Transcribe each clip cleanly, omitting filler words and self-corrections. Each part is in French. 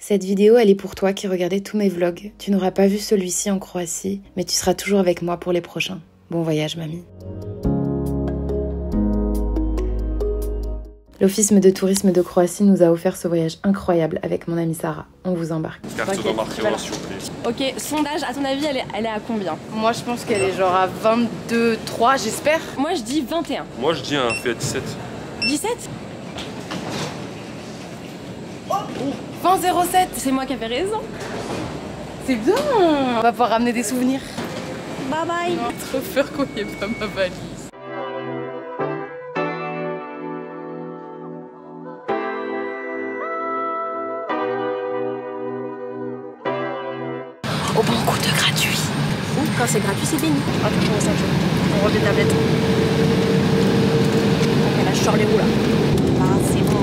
Cette vidéo, elle est pour toi qui regardais tous mes vlogs. Tu n'auras pas vu celui-ci en Croatie, mais tu seras toujours avec moi pour les prochains. Bon voyage, mamie. L'Office de tourisme de Croatie nous a offert ce voyage incroyable avec mon amie Sarah. On vous embarque. Carte d'embarquement, s'il vous plaît. Ok, sondage, à ton avis, elle est à combien? Moi, je pense qu'elle est genre à 22, 3, j'espère. Moi, je dis 21. Moi, je dis un Fiat 17. 17? Oh, 20,07. C'est moi qui avais raison. C'est bien. On va pouvoir ramener des souvenirs. Bye bye. Trop peur qu'on n'y ait pas ma valise. Au bon coup de gratuit. Ou quand c'est gratuit, c'est béni. Attention, 5 jours. On range les tablettes. Ok, là, je sors les roues là. Ah, c'est bon.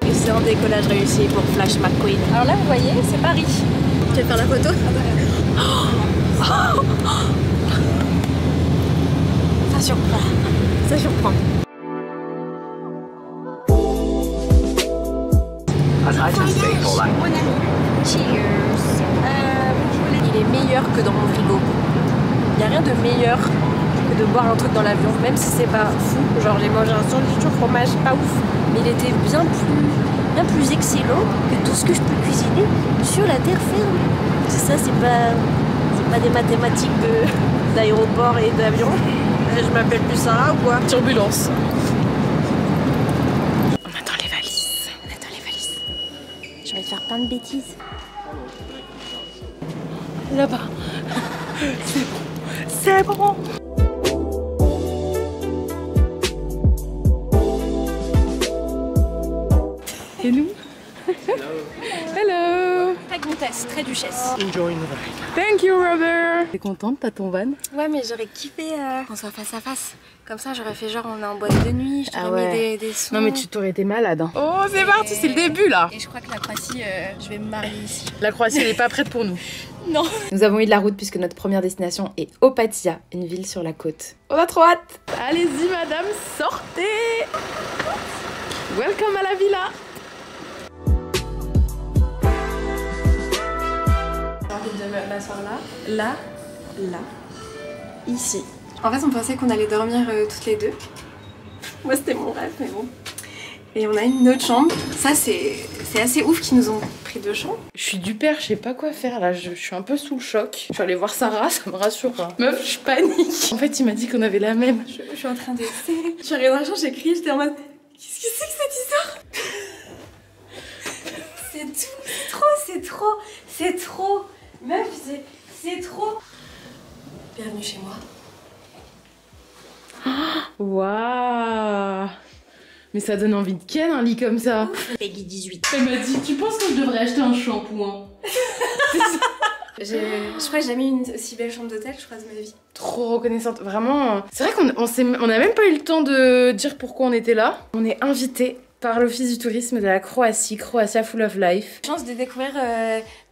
Et c'est un décollage réussi pour Flash McQueen. Alors là, vous voyez, c'est Paris. Tu veux faire la photo? Ça surprend. Ça surprend. Cheers. Il est meilleur que dans mon frigo. Il n'y a rien de meilleur que de boire un truc dans l'avion, même si c'est pas fou. Genre j'ai mangé un sandwich au fromage, pas ouf. Mais il était bien plus excellent que tout ce que je peux cuisiner sur la terre ferme. Ça, c'est pas des mathématiques d'aéroport et d'avion. Je m'appelle plus Sarah ou quoi? Turbulence. Je vais te faire plein de bêtises. Là-bas. C'est bon. C'est bon. Et nous? Hello. Très comtesse, très duchesse. Enjoy the ride. Thank you, Robert. T'es contente, t'as ton van? Ouais, mais j'aurais kiffé qu'on soit face à face. Comme ça, j'aurais fait genre on est en boîte de nuit, je t'aurais mis des sons. Non, mais tu t'aurais été malade. Hein. Oh, c'est parti, c'est le début là. Et je crois que la Croatie, je vais me marier ici. La Croatie, elle est pas prête pour nous. Non. Nous avons eu de la route puisque notre première destination est Opatija, une ville sur la côte. On a trop hâte. Allez-y, madame, sortez. Welcome à la villa. J'ai envie de m'asseoir là, ici. En fait, on pensait qu'on allait dormir toutes les deux. Moi, c'était mon rêve, mais bon. Et on a une autre chambre. Ça, c'est assez ouf qu'ils nous ont pris 2 chambres. Je suis du père, je sais pas quoi faire là, je suis un peu sous le choc. Je suis allée voir Sarah, ça me rassurera. Meuf, je panique. En fait, il m'a dit qu'on avait la même. Je suis en train de serrer. Je suis arrivée dans la chambre, j'ai crié, j'étais en mode qu'est-ce que c'est que cette histoire? C'est tout, c'est trop. Meuf, c'est trop. Bienvenue chez moi. Waouh. Mais ça donne envie de ken un lit comme ça. Peggy 18. Elle m'a dit, tu penses que je devrais acheter un shampoing? Je crois que j'ai jamais eu une aussi belle chambre d'hôtel, je crois, de ma vie. Trop reconnaissante, vraiment. C'est vrai qu'on a même pas eu le temps de dire pourquoi on était là. On est invité par l'Office du tourisme de la Croatie, Croatia Full of Life. Chance de découvrir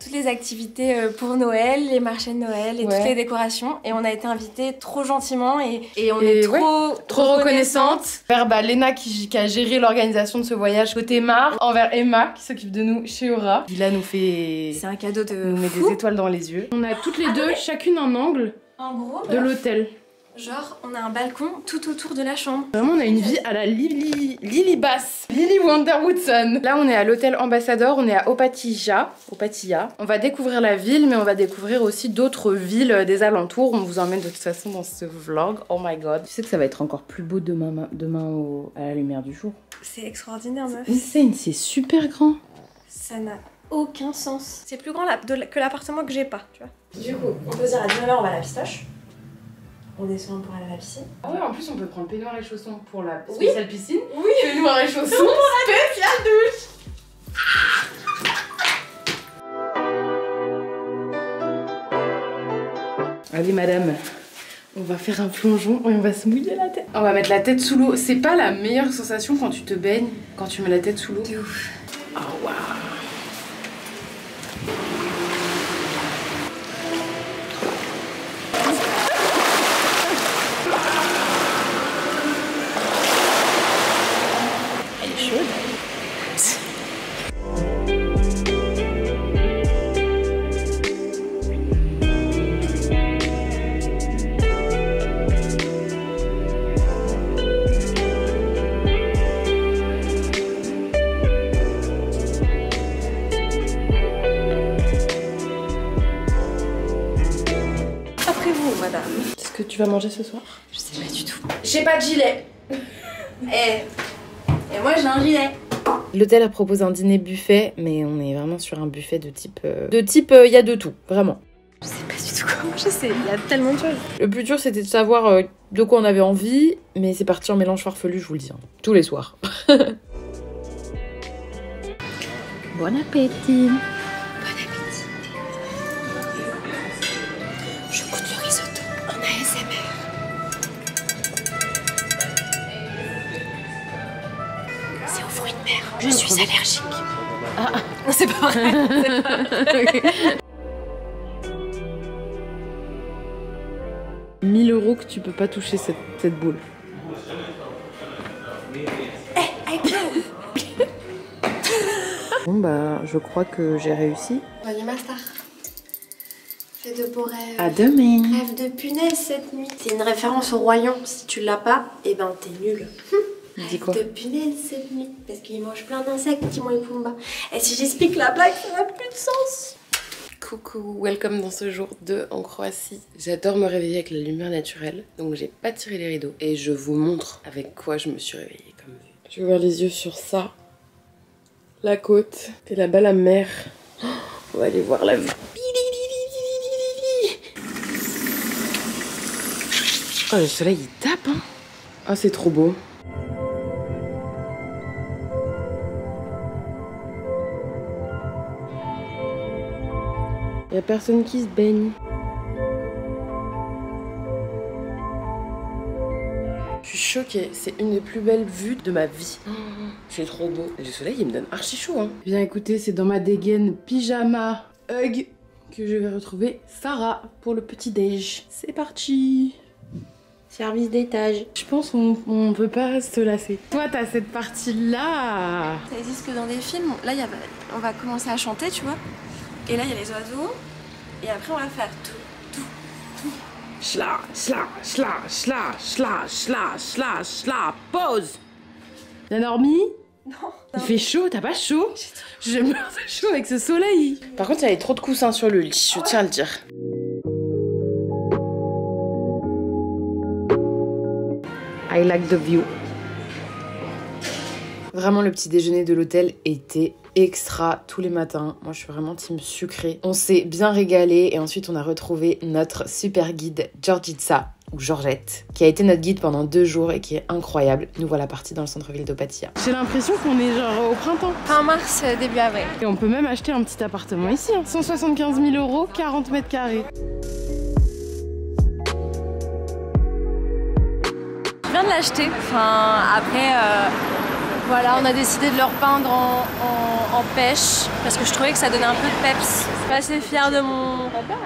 toutes les activités pour Noël, les marchés de Noël et toutes les décorations. Et on a été invités trop gentiment et on est trop reconnaissante. Envers Léna qui a géré l'organisation de ce voyage côté Mar, envers Emma qui s'occupe de nous chez Aura. Villa nous fait... C'est un cadeau de nous met des étoiles dans les yeux. On a toutes les deux, chacune un angle en gros, de l'hôtel. Genre, on a un balcon tout autour de la chambre. Vraiment, on a une vie à la Lily Bass. Lily Wonderwoodson. Là, on est à l'hôtel Ambassador, on est à Opatija. On va découvrir la ville, mais on va découvrir aussi d'autres villes des alentours. On vous emmène de toute façon dans ce vlog. Oh my god. Tu sais que ça va être encore plus beau demain à la lumière du jour. C'est extraordinaire, meuf. C'est super grand. Ça n'a aucun sens. C'est plus grand que l'appartement que j'ai pas, tu vois. Du coup, on peut dire à 19h, on va à la pistoche. On descend pour aller à la piscine. Ah ouais, en plus on peut prendre peignoir et chaussons pour la spéciale piscine. Oui. Peignoir et chaussons pour la spéciale douche. Allez madame, on va faire un plongeon et on va se mouiller la tête. On va mettre la tête sous l'eau. C'est pas la meilleure sensation quand tu te baignes, quand tu mets la tête sous l'eau. De ouf. Oh waouh. vas manger ce soir? Je sais pas du tout. J'ai pas de gilet. Et moi j'ai un gilet. L'hôtel propose un dîner buffet, mais on est vraiment sur un buffet de type... il y a de tout, vraiment. Je sais pas du tout comment je sais, il y a tellement de choses. Le plus dur, c'était de savoir de quoi on avait envie, mais c'est parti en mélange farfelu, je vous le dis, hein. Tous les soirs. Bon appétit. Je goûte le risotto en ASMR. C'est aux fruits de mer. Je suis allergique. Ah, c'est pas vrai. C'est pas vrai. 1000 € que tu peux pas toucher cette boule. Bon bah, je crois que j'ai réussi. Bonne master. Fais de beaux rêves. À demain. Rêve de punaise cette nuit. C'est une référence au Roi Lion. Si tu l'as pas, eh ben t'es nul. Dis quoi? Rêve de punaise cette nuit. Parce qu'il mange plein d'insectes, Timon et Pumba. Et si j'explique la blague, ça n'a plus de sens. Coucou, welcome dans ce jour 2 en Croatie. J'adore me réveiller avec la lumière naturelle, donc j'ai pas tiré les rideaux. Et je vous montre avec quoi je me suis réveillée comme vue. Je vais ouvrir les yeux sur ça. La côte. Et là-bas la mer. Oh, on va aller voir la vue. Oh, le soleil il tape, hein. Ah, c'est trop beau. Il y a personne qui se baigne. Je suis choquée, c'est une des plus belles vues de ma vie. Oh, c'est trop beau. Et le soleil il me donne archi chaud, hein. Bien écoutez, c'est dans ma dégaine pyjama Hug que je vais retrouver Sarah pour le petit déj. C'est parti. Service d'étage. Je pense qu'on peut pas se lasser. Toi t'as cette partie là. Ça existe que dans des films. Là, on va commencer à chanter, tu vois. Et là, il y a les oiseaux. Et après, on va faire tout. Schla, schla, schla, schla, schla, schla, schla, schla, pause. T'as dormi? Non. Il fait chaud, t'as pas chaud? Je meurs de chaud avec ce soleil. Par contre, il y avait trop de coussins sur le lit, je tiens à le dire. I like the view. Vraiment, le petit déjeuner de l'hôtel était extra tous les matins. Moi, je suis vraiment team sucré. On s'est bien régalé et ensuite, on a retrouvé notre super guide Georgica, ou Georgette, qui a été notre guide pendant 2 jours et qui est incroyable. Nous voilà partis dans le centre-ville d'Opatija. J'ai l'impression qu'on est genre au printemps. Fin mars, début avril. Et on peut même acheter un petit appartement ici. 175 000 €, 40 mètres carrés. Je viens de l'acheter. Enfin, après, voilà, on a décidé de le repeindre en pêche parce que je trouvais que ça donnait un peu de peps. Je suis assez fière de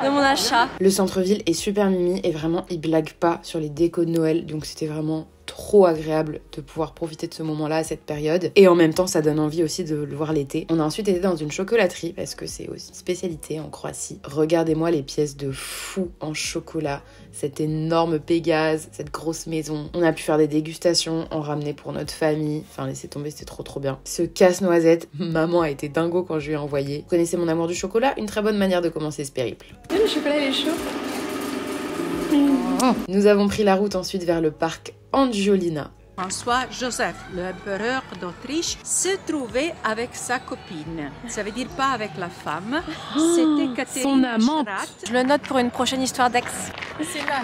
mon achat. Le centre-ville est super mimi et vraiment, il blague pas sur les décos de Noël. Donc c'était vraiment trop agréable de pouvoir profiter de ce moment-là à cette période. Et en même temps, ça donne envie aussi de le voir l'été. On a ensuite été dans une chocolaterie parce que c'est aussi une spécialité en Croatie. Regardez-moi les pièces de fou en chocolat. Cette énorme Pégase, cette grosse maison. On a pu faire des dégustations, en ramener pour notre famille. Enfin, laissez tomber, c'était trop bien. Ce casse-noisette, maman a été dingo quand je lui ai envoyé. Vous connaissez mon amour du chocolat? Une très bonne manière de commencer ce périple. Le chocolat, il est chaud. Nous avons pris la route ensuite vers le parc Angiolina. François-Joseph, l'empereur d'Autriche, se trouvait avec sa copine. Ça veut dire pas avec la femme. C'était Catherine son amante. Schratt. Je le note pour une prochaine histoire d'ex. C'est là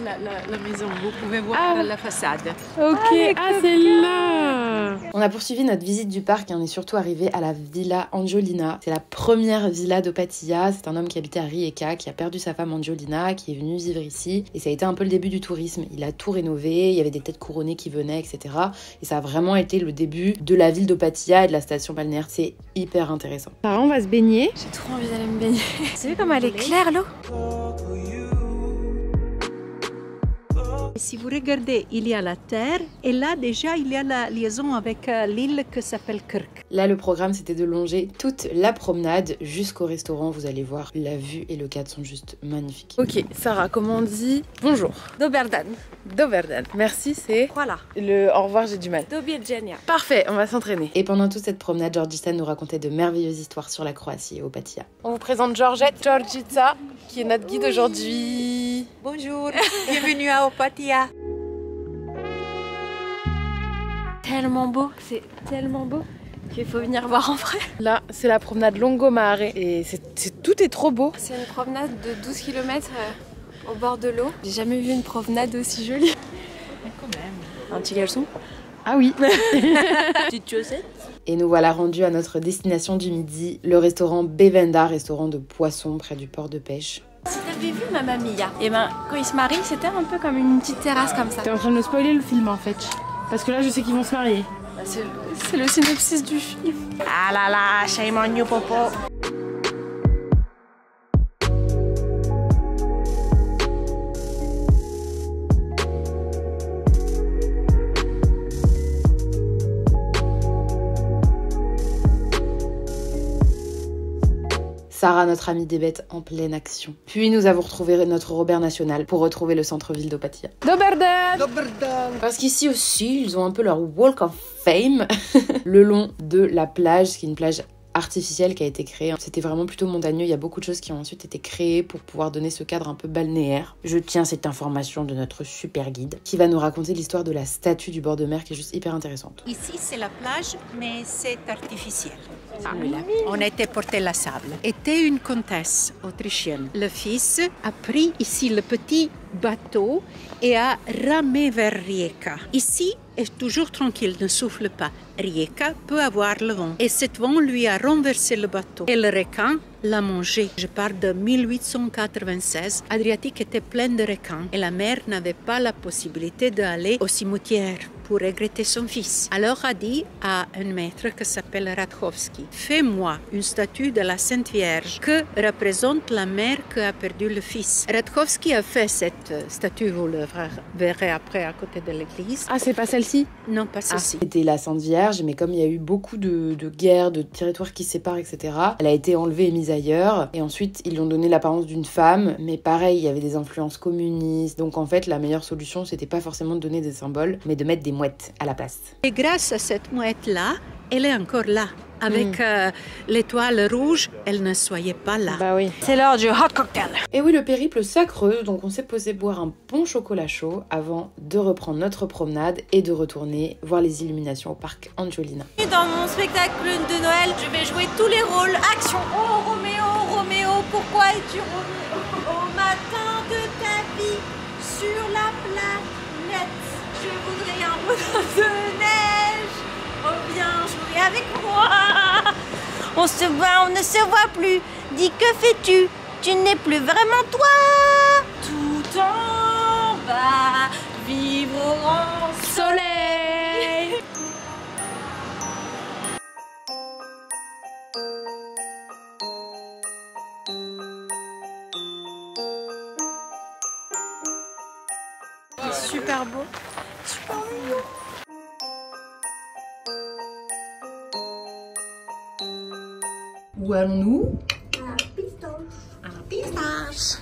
la maison, vous pouvez voir la façade. Ok, c'est là. On a poursuivi notre visite du parc et on est surtout arrivé à la villa Angiolina. C'est la première villa d'Opatija. C'est un homme qui habitait à Rijeka, qui a perdu sa femme Angiolina, qui est venu vivre ici. Et ça a été un peu le début du tourisme. Il a tout rénové, il y avait des têtes couronnées qui venaient, etc. Et ça a vraiment été le début de la ville d'Opatija et de la station balnéaire. C'est hyper intéressant. Sarah, on va se baigner. J'ai trop envie d'aller me baigner. Vous savez comment elle est claire, l'eau? Si vous regardez, il y a la terre et là déjà il y a la liaison avec l'île qui s'appelle Krk. Là, le programme, c'était de longer toute la promenade jusqu'au restaurant. Vous allez voir, la vue et le cadre sont juste magnifiques. Ok, Sarah, comment on dit bonjour? Doberdan. Doberdan. Merci, c'est Voilà. le au revoir, j'ai du mal. Dobierdzenia. Parfait, on va s'entraîner. Et pendant toute cette promenade, Georgica nous racontait de merveilleuses histoires sur la Croatie et Opatija. On vous présente Georgette, Georgica, qui est notre guide aujourd'hui. Bonjour, bienvenue à Opatia. Tellement beau, c'est tellement beau qu'il faut venir voir en vrai. Là, c'est la promenade Longomare et tout est trop beau. C'est une promenade de 12 km au bord de l'eau. J'ai jamais vu une promenade aussi jolie. Mais quand même. Un petit garçon. Ah oui. Petite chaussette. Et nous voilà rendus à notre destination du midi, le restaurant Bevenda, restaurant de poissons près du port de pêche. Si t'avais vu Mamma Mia, et ben quand ils se marient, c'était un peu comme une petite terrasse comme ça. T'es en train de me spoiler le film en fait. Parce que là, je sais qu'ils vont se marier. C'est le synopsis du film. Ah là là, shame on you, Popo. Sarah, notre amie des bêtes, en pleine action. Puis nous avons retrouvé notre Robert National pour retrouver le centre-ville d'Opatia. Doberdan! Parce qu'ici aussi, ils ont un peu leur Walk of Fame le long de la plage, qui est une plage artificielle qui a été créée. C'était vraiment plutôt montagneux, il y a beaucoup de choses qui ont ensuite été créées pour pouvoir donner ce cadre un peu balnéaire. Je tiens cette information de notre super guide qui va nous raconter l'histoire de la statue du bord de mer qui est juste hyper intéressante. Ici, c'est la plage, mais c'est artificiel. On a été porter la sable. Était une comtesse autrichienne. Le fils a pris ici le petit bateau et a ramé vers Rijeka. Ici est toujours tranquille, ne souffle pas. Rijeka peut avoir le vent. Et cet vent lui a renversé le bateau. Et le requin l'a mangé. Je parle de 1896. Adriatique était plein de requins et la mère n'avait pas la possibilité d'aller au cimetière pour regretter son fils. Alors a dit à un maître qui s'appelle Radkowski, fais-moi une statue de la Sainte Vierge que représente la mère qui a perdu le fils. Radkowski a fait cette statue, vous le verrez après à côté de l'église. Ah, c'est pas celle-ci? Non, pas celle-ci. C'était la Sainte Vierge, mais comme il y a eu beaucoup de guerres, de territoires qui se séparent, etc., elle a été enlevée et mise ailleurs. Et ensuite, ils lui ont donné l'apparence d'une femme, mais pareil, il y avait des influences communistes. Donc en fait, la meilleure solution, c'était pas forcément de donner des symboles, mais de mettre des mouettes à la place. Et grâce à cette mouette-là, elle est encore là. Avec l'étoile rouge, elle ne soyait pas là. Bah oui. C'est l'heure du hot cocktail. Et oui, le périple s'accreuse, donc on s'est posé boire un bon chocolat chaud avant de reprendre notre promenade et de retourner voir les illuminations au parc Angiolina. Dans mon spectacle de Noël, je vais jouer tous les rôles. Action. Oh Roméo, Roméo, pourquoi es-tu revenu au matin de ta vie sur la planète? Je voudrais un bonhomme de neige. Oh, viens jouer avec moi. On se voit, on ne se voit plus. Dis, que fais-tu? Tu n'es plus vraiment toi. Tout en bas, vivre au grand soleil. C'est super beau. Super mignon. Où allons-nous? Un pistache.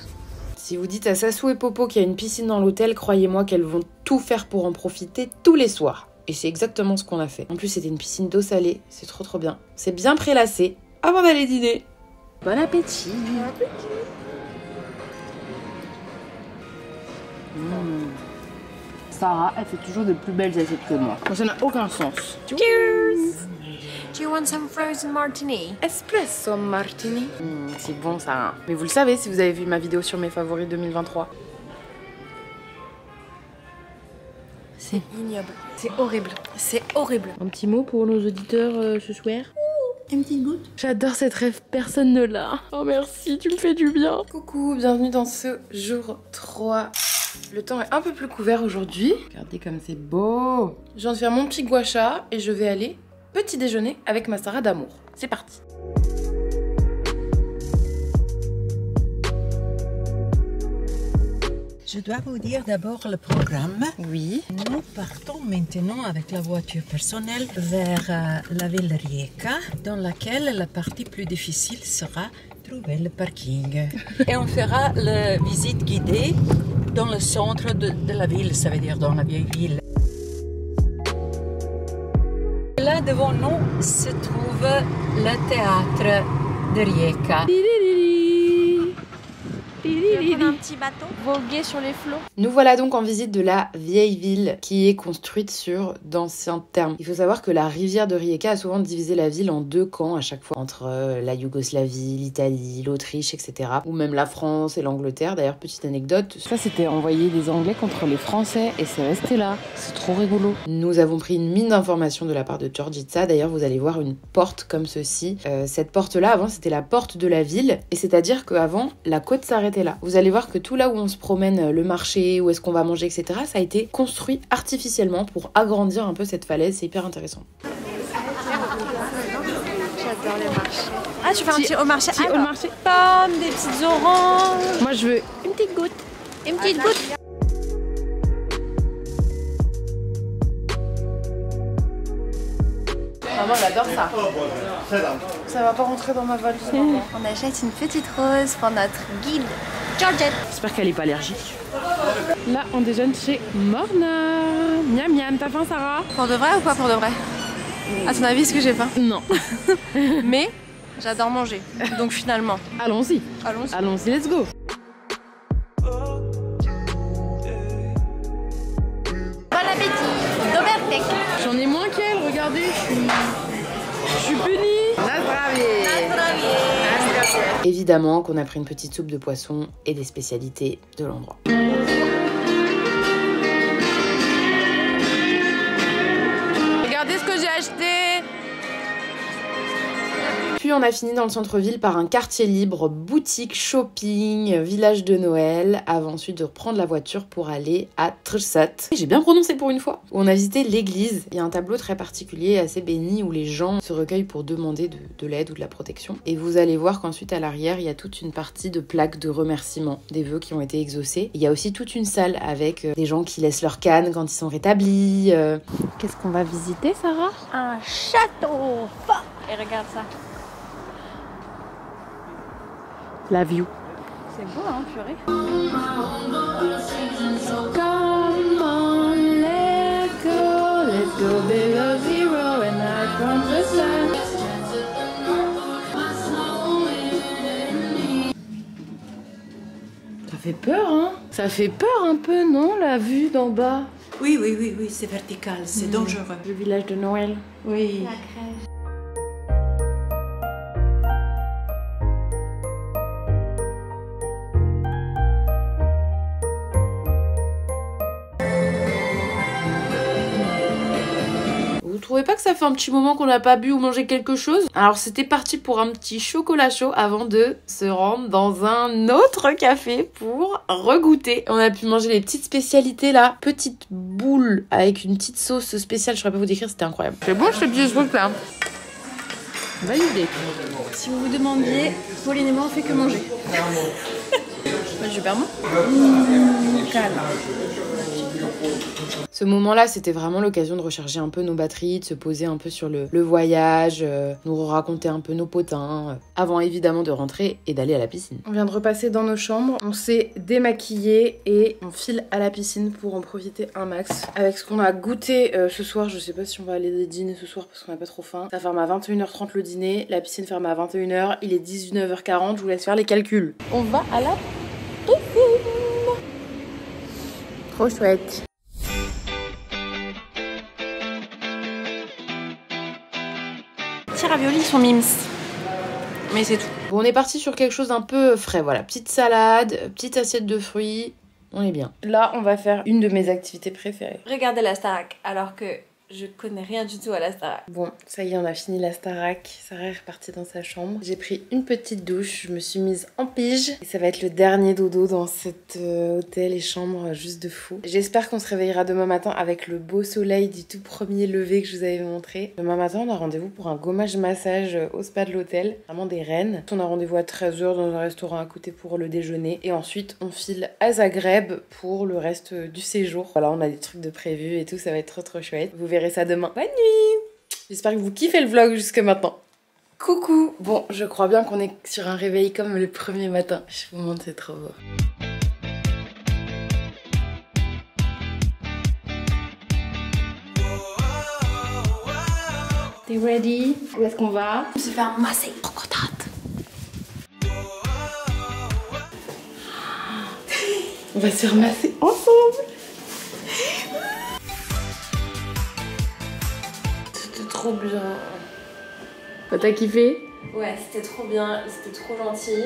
Si vous dites à Sassou et Popo qu'il y a une piscine dans l'hôtel, croyez-moi qu'elles vont tout faire pour en profiter tous les soirs. Et c'est exactement ce qu'on a fait. En plus, c'était une piscine d'eau salée, c'est trop bien. C'est bien prélassé avant d'aller dîner. Bon appétit. Bon appétit. Sarah, elle fait toujours de plus belles assiettes que moi. Ça n'a aucun sens. Cheers! Do you want some frozen martini? Espresso martini. C'est bon ça. Mais vous le savez si vous avez vu ma vidéo sur mes favoris 2023. C'est ignoble. C'est horrible. C'est horrible. Un petit mot pour nos auditeurs ce soir? Une petite goutte. J'adore cette rêve, personne ne l'a. Oh merci, tu me fais du bien. Coucou, bienvenue dans ce jour 3. Le temps est un peu plus couvert aujourd'hui. Regardez comme c'est beau. Je viens de faire mon petit gua sha et je vais aller petit déjeuner avec ma Sarah d'amour. C'est parti. Je dois vous dire d'abord le programme. Oui. Nous partons maintenant avec la voiture personnelle vers la ville de Rijeka, dans laquelle la partie plus difficile sera trouver le parking. Et on fera la visite guidée dans le centre de la ville, ça veut dire dans la vieille ville. Là devant nous se trouve le théâtre de Rijeka. prendre un petit bateau, voguer sur les flots. Nous voilà donc en visite de la vieille ville qui est construite sur d'anciens termes. Il faut savoir que la rivière de Rijeka a souvent divisé la ville en deux camps à chaque fois, entre la Yougoslavie, l'Italie, l'Autriche, etc. Ou même la France et l'Angleterre. D'ailleurs, petite anecdote, ça c'était envoyer des Anglais contre les Français et c'est resté là. C'est trop rigolo. Nous avons pris une mine d'informations de la part de Georgica. D'ailleurs, vous allez voir une porte comme ceci. Cette porte-là, avant, c'était la porte de la ville. Et c'est-à-dire qu'avant, la côte s'arrêtait là. Vous allez voir que tout là où on se promène, le marché, où est-ce qu'on va manger, etc., ça a été construit artificiellement pour agrandir un peu cette falaise. C'est hyper intéressant. J'adore les marchés. Ah, tu fais un petit au marché. Petit au marché. Pommes, des petites oranges. Moi, je veux une petite goutte. Une petite goutte. Maman, elle adore ça. Ça va pas rentrer dans ma valise. On achète une petite rose pour notre guide Georgette. J'espère qu'elle est pas allergique. Là, on déjeune chez Morna. Miam miam, t'as faim, Sarah? Pour de vrai ou pas pour de vrai? À ton avis, est-ce que j'ai faim? Non. Mais j'adore manger. Donc finalement. Allons-y. Allons-y. Allons-y, let's go. Bon appétit. Dobertek. J'en ai moins qu'elle, regardez, je suis punie. Évidemment qu'on a pris une petite soupe de poisson et des spécialités de l'endroit. Regardez ce que j'ai acheté. Puis on a fini dans le centre-ville par un quartier libre, boutique, shopping, village de Noël, avant ensuite de reprendre la voiture pour aller à Trset. J'ai bien prononcé pour une fois. On a visité l'église. Il y a un tableau très particulier, assez béni, où les gens se recueillent pour demander de l'aide ou de la protection. Et vous allez voir qu'ensuite à l'arrière, il y a toute une partie de plaques de remerciements, des vœux qui ont été exaucés. Il y a aussi toute une salle avec des gens qui laissent leur canne quand ils sont rétablis. Qu'est-ce qu'on va visiter, Sarah? Un château fort. Et regarde ça. La view. C'est beau, hein, purée. Come on, let's go below zero and I from the sun. Ça fait peur, hein? Ça fait peur un peu, non, la vue d'en bas? Oui, c'est vertical, c'est dangereux. Le village de Noël. Oui. La crèche. Vous trouvez pas que ça fait un petit moment qu'on n'a pas bu ou mangé quelque chose? Alors c'était parti pour un petit chocolat chaud avant de se rendre dans un autre café pour regoûter. On a pu manger les petites spécialités là, petites boules avec une petite sauce spéciale, je saurais pas vous décrire, c'était incroyable. C'est bon ce petit truc là. Validé. Si vous vous demandiez, Pauline et moi on fait que manger. Super bon. Calme. Ce moment-là, c'était vraiment l'occasion de recharger un peu nos batteries, de se poser un peu sur le voyage, nous raconter un peu nos potins, avant évidemment de rentrer et d'aller à la piscine. On vient de repasser dans nos chambres, on s'est démaquillé et on file à la piscine pour en profiter un max. Avec ce qu'on a goûté ce soir, je sais pas si on va aller dîner ce soir parce qu'on n'a pas trop faim. Ça ferme à 21h30 le dîner, la piscine ferme à 21h, il est 19h40, je vous laisse faire les calculs. On va à la piscine. Trop chouette. Les raviolis ils sont mimes. Mais c'est tout. Bon, on est parti sur quelque chose d'un peu frais, voilà. Petite salade, petite assiette de fruits, on est bien. Là, on va faire une de mes activités préférées. Regardez la Starac, alors que je connais rien du tout à la Starac. Bon, ça y est, on a fini la Starac. Sarah est repartie dans sa chambre. J'ai pris une petite douche, je me suis mise en pige. Et ça va être le dernier dodo dans cet hôtel et chambre juste de fou. J'espère qu'on se réveillera demain matin avec le beau soleil du tout premier lever que je vous avais montré. Demain matin, on a rendez-vous pour un gommage massage au spa de l'hôtel. Vraiment des reines. On a rendez-vous à 13h dans un restaurant à côté pour le déjeuner. Et ensuite, on file à Zagreb pour le reste du séjour. Voilà, on a des trucs de prévus et tout, ça va être trop chouette. Vous verrez ça demain. Bonne nuit! J'espère que vous kiffez le vlog jusque maintenant. Coucou! Bon, je crois bien qu'on est sur un réveil comme le premier matin. Je vous montre, c'est trop beau. T'es ready? Où est-ce qu'on va? On se fait masser. Trop contente! On va se faire masser ensemble. C'était trop bien. T'as kiffé? Ouais, c'était trop bien, c'était trop gentil.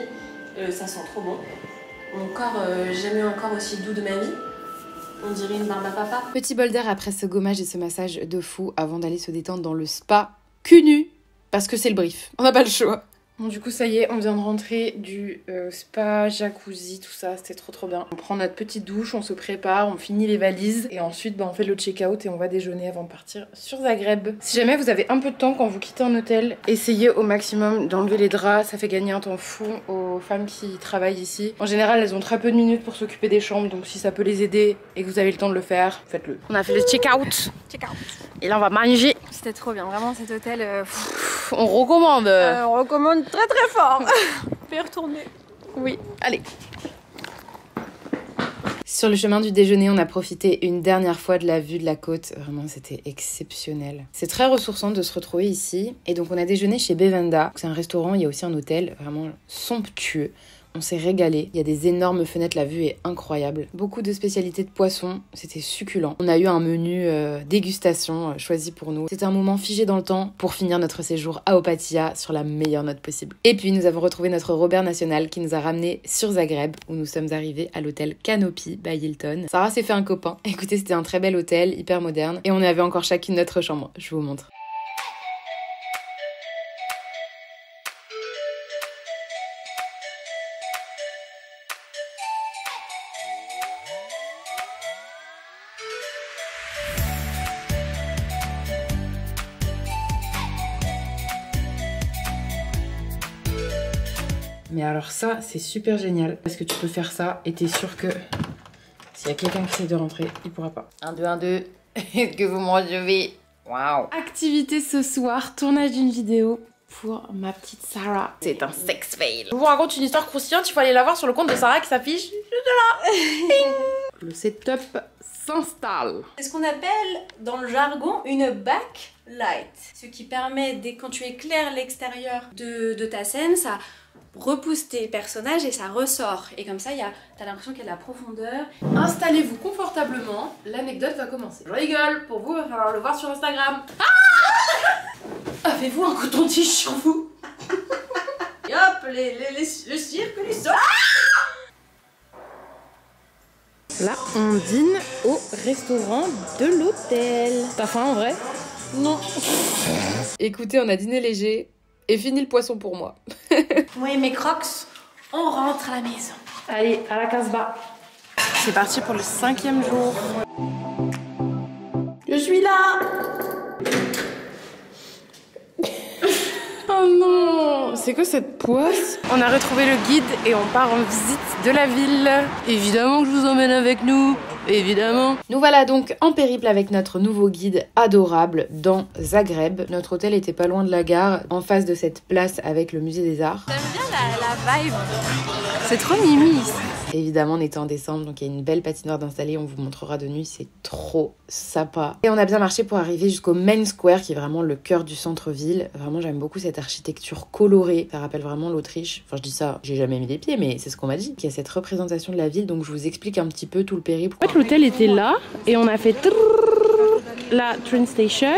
Ça sent trop bon. Mon corps, jamais encore aussi doux de ma vie. On dirait une barbe à papa. Petit bol d'air après ce gommage et ce massage de fou avant d'aller se détendre dans le spa cul nu. Parce que c'est le brief. On n'a pas le choix. Bon, du coup, ça y est, on vient de rentrer du spa, jacuzzi, tout ça, c'était trop bien. On prend notre petite douche, on se prépare, on finit les valises et ensuite on fait le check-out et on va déjeuner avant de partir sur Zagreb. Si jamais vous avez un peu de temps quand vous quittez un hôtel, essayez au maximum d'enlever les draps, ça fait gagner un temps fou aux femmes qui travaillent ici. En général, elles ont très peu de minutes pour s'occuper des chambres, donc si ça peut les aider et que vous avez le temps de le faire, faites-le. On a fait le check-out. Et là, on va manger. C'était trop bien, vraiment cet hôtel. On recommande. On recommande très très fort. On peut y retourner. Oui, allez. Sur le chemin du déjeuner, on a profité une dernière fois de la vue de la côte. Vraiment, c'était exceptionnel. C'est très ressourçant de se retrouver ici. Et donc, on a déjeuné chez Bevenda. C'est un restaurant, il y a aussi un hôtel vraiment somptueux. On s'est régalé, il y a des énormes fenêtres, la vue est incroyable. Beaucoup de spécialités de poissons, c'était succulent. On a eu un menu dégustation choisi pour nous. C'était un moment figé dans le temps pour finir notre séjour à Opatija sur la meilleure note possible. Et puis nous avons retrouvé notre Robert National qui nous a ramenés sur Zagreb où nous sommes arrivés à l'hôtel Canopy by Hilton. Sarah s'est fait un copain. Écoutez, c'était un très bel hôtel, hyper moderne. Et on avait encore chacune notre chambre, je vous montre. Mais alors ça, c'est super génial parce que tu peux faire ça et t'es sûr que s'il y a quelqu'un qui essaie de rentrer, il pourra pas. 1, 2, 1, 2. Est-ce que vous me recevez? Waouh! Activité ce soir, tournage d'une vidéo pour ma petite Sarah. C'est un sex fail. Je vous raconte une histoire croustillante, il faut aller la voir sur le compte de Sarah qui s'affiche juste là. Le setup s'installe. C'est ce qu'on appelle dans le jargon une backlight. Ce qui permet, dès quand tu éclaires l'extérieur de ta scène, ça repousse tes personnages et ça ressort. Et comme ça, t'as l'impression qu'il y a de la profondeur. Installez-vous confortablement, l'anecdote va commencer. Je rigole, pour vous, il va falloir le voir sur Instagram. Ah, avez-vous un coton-tige sur vous? Et hop, le cirque, les sorts. Là, on dîne au restaurant de l'hôtel. T'as faim en vrai? Non. Écoutez, on a dîné léger et fini le poisson pour moi. Moi et mes crocs, on rentre à la maison. Allez, à la Casbah. C'est parti pour le 5e jour. Je suis là. Oh non, c'est que cette poisse? On a retrouvé le guide et on part en visite de la ville. Évidemment que je vous emmène avec nous. Évidemment. Nous voilà donc en périple avec notre nouveau guide adorable dans Zagreb. Notre hôtel était pas loin de la gare, en face de cette place avec le musée des arts. J'aime bien la vibe. C'est trop mimi ici. Évidemment, on était en décembre, donc il y a une belle patinoire d'installer. On vous montrera de nuit, c'est trop sympa. Et on a bien marché pour arriver jusqu'au Main Square, qui est vraiment le cœur du centre-ville. Vraiment, j'aime beaucoup cette architecture colorée. Ça rappelle vraiment l'Autriche. Enfin, je dis ça, j'ai jamais mis les pieds, mais c'est ce qu'on m'a dit. Il y a cette représentation de la ville, donc je vous explique un petit peu tout le périple. En fait, l'hôtel était là, et on a fait la train station.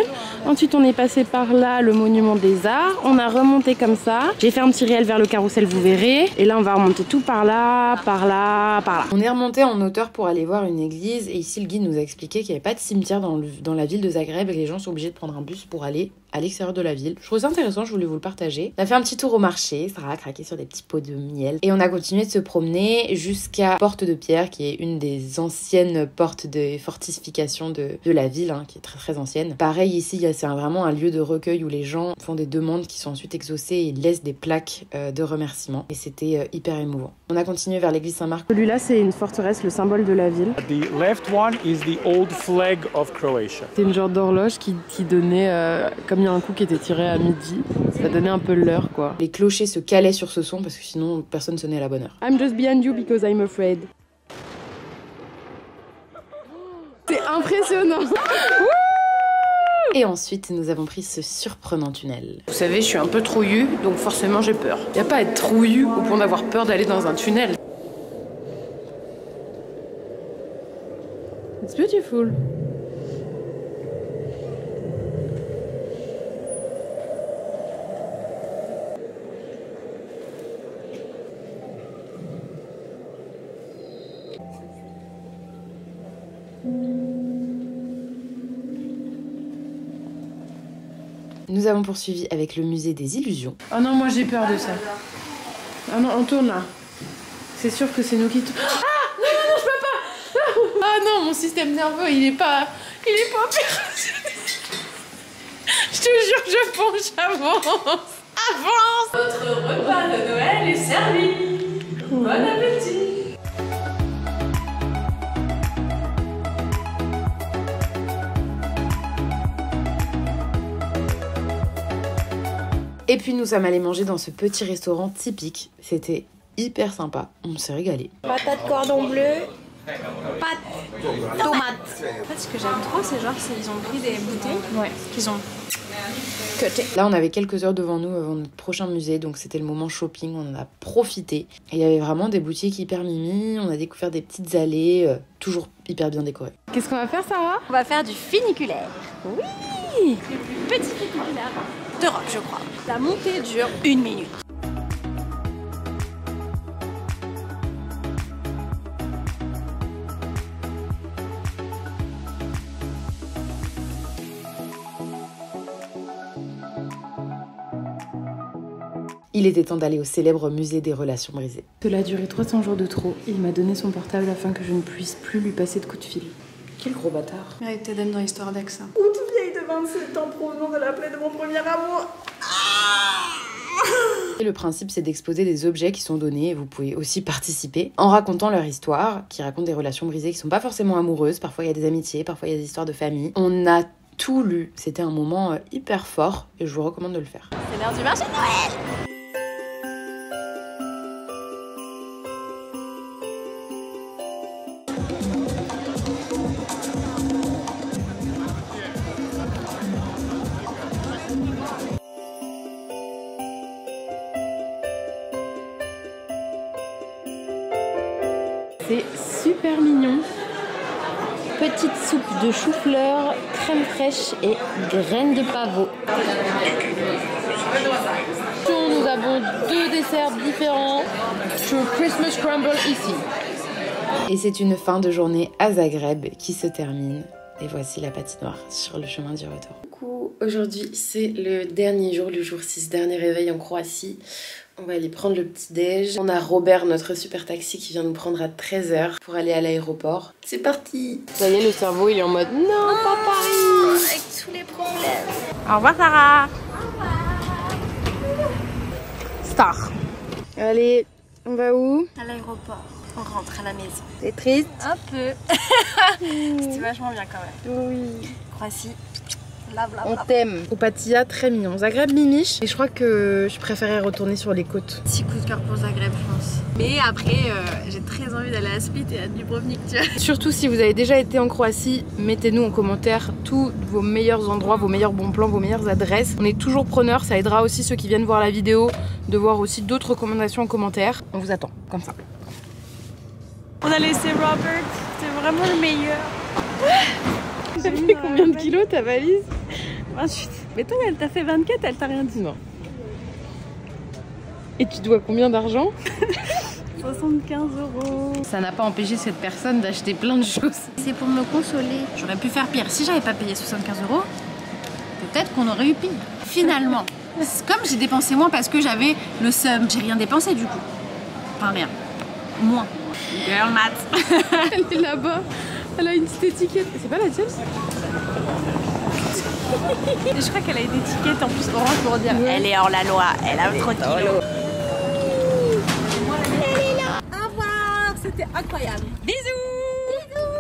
Ensuite, on est passé par là, le monument des arts. On a remonté comme ça. J'ai fait un petit réel vers le carrousel, vous verrez. Et là, on va remonter tout par là, par là, par là. On est remonté en hauteur pour aller voir une église. Et ici, le guide nous a expliqué qu'il n'y avait pas de cimetière dans la ville de Zagreb et que les gens sont obligés de prendre un bus pour aller à l'extérieur de la ville. Je trouve ça intéressant, je voulais vous le partager. On a fait un petit tour au marché, Sarah a craqué sur des petits pots de miel. Et on a continué de se promener jusqu'à Porte de Pierre, qui est une des anciennes portes de fortification de la ville, hein, qui est très très ancienne. Pareil ici, c'est vraiment un lieu de recueil où les gens font des demandes qui sont ensuite exaucées et ils laissent des plaques de remerciements. Et c'était hyper émouvant. On a continué vers l'église Saint-Marc. Celui-là, c'est une forteresse, le symbole de la ville. The left one is the old flag of Croatia. C'est une genre d'horloge qui donnait, comme il y a un coup qui était tiré à midi, ça donnait un peu l'heure quoi. Les clochers se calaient sur ce son parce que sinon personne sonnait à la bonne heure. I'm just behind you because I'm afraid. C'est impressionnant. Et ensuite, nous avons pris ce surprenant tunnel. Vous savez, je suis un peu trouillue, donc forcément j'ai peur. Y a pas à être trouillue au point d'avoir peur d'aller dans un tunnel. beautiful. Nous avons poursuivi avec le musée des illusions. Oh non, moi j'ai peur de ça. Ah non, on tourne là. C'est sûr que c'est nous qui tournons. Ah non, non, non, je peux pas. Ah non, mon système nerveux, il est pas opérationnel. Je te jure, je pense, j'avance. Avance. Votre repas de Noël est servi. Bon appétit. Et puis nous sommes allés manger dans ce petit restaurant typique. C'était hyper sympa, on s'est régalé. Patate cordon bleu, pâte, tomate. En fait, ce que j'aime trop, c'est genre, ils ont pris des bouteilles qu'ils ont cuté. Là, on avait quelques heures devant nous avant notre prochain musée, donc c'était le moment shopping, on en a profité. Et il y avait vraiment des boutiques hyper mimi, on a découvert des petites allées, toujours hyper bien décorées. Qu'est-ce qu'on va faire, Sarah? On va faire du funiculaire. Oui, le plus petit funiculaire d'Europe, je crois. La montée dure 1 minute. Il était temps d'aller au célèbre musée des relations brisées. Cela a duré 300 jours de trop. Il m'a donné son portable afin que je ne puisse plus lui passer de coups de fil. Quel gros bâtard. Ouais, t'aimes dans l'histoire d'Axa. Toute vieille de 27 ans provenant de la plaie de mon premier amour. Et le principe, c'est d'exposer des objets qui sont donnés et vous pouvez aussi participer en racontant leur histoire, qui racontent des relations brisées qui sont pas forcément amoureuses. Parfois, il y a des amitiés, parfois, il y a des histoires de famille. On a tout lu. C'était un moment hyper fort et je vous recommande de le faire. C'est l'heure du marché de Noël. C'est super mignon. Petite soupe de chou-fleur, crème fraîche et graines de pavot. Nous avons 2 desserts différents sur Christmas Crumble ici. Et c'est une fin de journée à Zagreb qui se termine. Et voici la patinoire sur le chemin du retour. Coucou, aujourd'hui c'est le dernier jour, le jour 6, dernier réveil en Croatie. On va aller prendre le petit déj. On a Robert, notre super taxi, qui vient nous prendre à 13h pour aller à l'aéroport. C'est parti. Ça y est, le cerveau il est en mode non, pas Paris. Avec tous les problèmes. Au revoir Sarah. Star. Allez, on va où? À l'aéroport. On rentre à la maison. T'es triste? Un peu. C'était vachement bien quand même. Oui. Croatie. On t'aime. Opatia, très mignon. Zagreb, mimiche. Et je crois que je préférais retourner sur les côtes. Petit coup de cœur pour Zagreb, je pense. Mais après, j'ai très envie d'aller à Split et à Dubrovnik, tu vois. Surtout si vous avez déjà été en Croatie, mettez-nous en commentaire tous vos meilleurs endroits, vos meilleurs bons plans, vos meilleures adresses. On est toujours preneurs, ça aidera aussi ceux qui viennent voir la vidéo de voir aussi d'autres recommandations en commentaire. On vous attend, comme ça. On a laissé Robert, c'est vraiment le meilleur. Ça fait combien de kilos ta valise? 28. Mais toi, elle t'a fait 24, elle t'a rien dit. Non. Et tu dois combien d'argent? 75 €. Ça n'a pas empêché cette personne d'acheter plein de choses. C'est pour me consoler. J'aurais pu faire pire. Si j'avais pas payé 75 €, peut-être qu'on aurait eu pire. Finalement, comme j'ai dépensé moins parce que j'avais le seum, j'ai rien dépensé du coup. Enfin rien. Moins. Girl math. Elle est là-bas. Elle a une petite étiquette. C'est pas la tienne? Je crois qu'elle a une étiquette en plus orange pour dire elle est hors la loi, elle a trop de kilos. Elle est là. Au revoir, c'était incroyable. Bisous. Bisous.